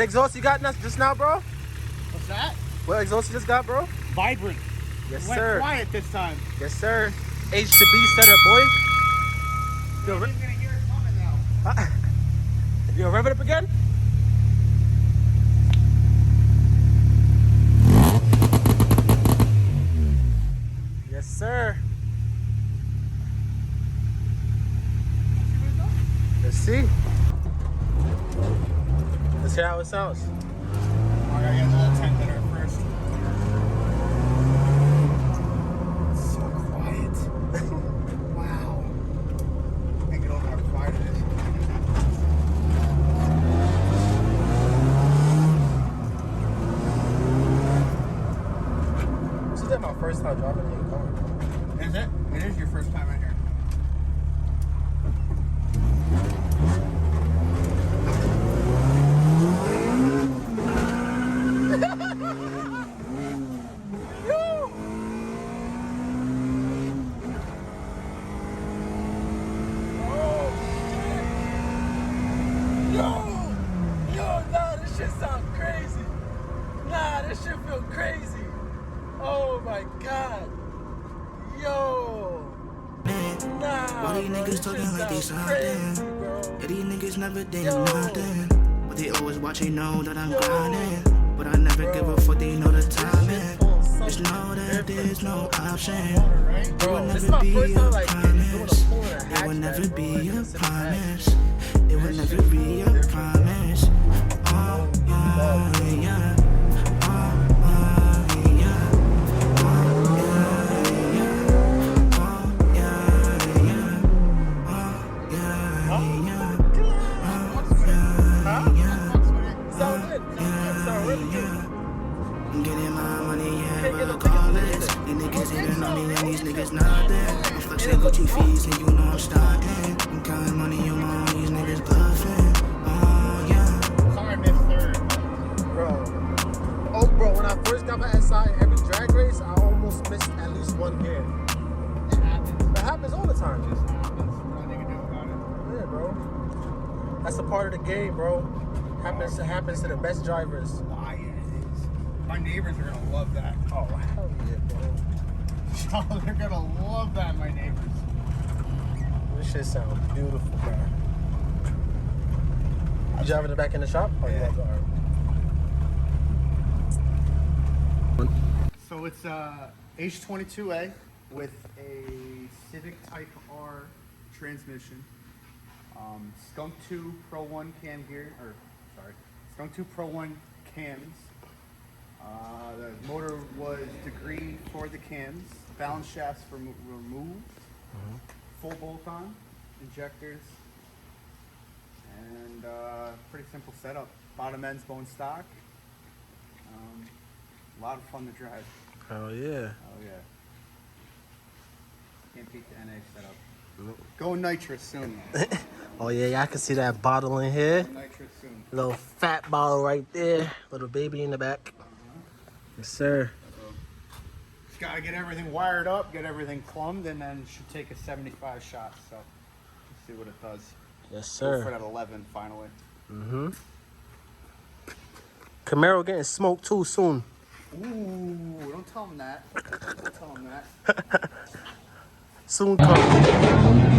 exhaust you got just now, bro? What's that? What exhaust you just got, bro? Vibrant. Yes, Went sir. quiet this time. Yes, sir. H2B setup, boy. You're gonna hear it coming now. You gonna rev it up again? Yes, sir. Let's see. Let's hear how it sounds. I gotta get a little 10 hitter first. It's so quiet. Wow. I can't get over how quiet it is. This is my first time driving in your car. Is it? It is your first time in here. Nah, this shit sound crazy. Nah, this shit feel crazy. Oh my god. Yo. Nah. Why these niggas talking like they something? Yeah, these niggas never did nothing. But they always watch, they know that I'm grinding. But I never give a fuck, they know the timing. Just know that there's no option. It will never be a promise. It will never be a promise. It will never be a promise. Oh, yeah, yeah. I'm getting my money, yeah, regardless. These niggas hating on me and these niggas nothing. I'm flexing Gucci fees and you know I'm starting. I'm counting money on my own, these niggas bluffing. Oh, yeah. Sorry, Mr. Bro. Oh, bro, when I first got my SI, every drag race, I almost missed at least one gear. It happens. That happens all the time. It just happens. Nothing you can do about it. Yeah, bro. That's a part of the game, bro. Happens to the best drivers. Why it is. My neighbors are gonna love that. Oh, hell yeah, bro. Oh, they're gonna love that, my neighbors. This shit sounds beautiful, bro. You driving it back in the shop? Oh, Yeah. You So it's H22A with a Civic Type R transmission. Skunk 2 Pro 1 cam gear, Skunk 2 Pro 1 cams. The motor was degreed for the cams. Balance shafts removed. Full bolt-on injectors, and pretty simple setup. Bottom end's bone stock. A lot of fun to drive. Oh, yeah. Oh yeah. Can't beat the NA setup. Going nitrous soon. Oh, yeah, I can see that bottle in here. Nitrous soon. Little fat bottle right there. Little baby in the back. Yes, sir. Just gotta get everything wired up, get everything plumbed, and then should take a 75 shot. So let's see what it does. Yes, Go for sir. that 11 finally. Mm-hmm. Camaro getting smoked too soon. Ooh, don't tell him that. Don't tell him that. Soon coming.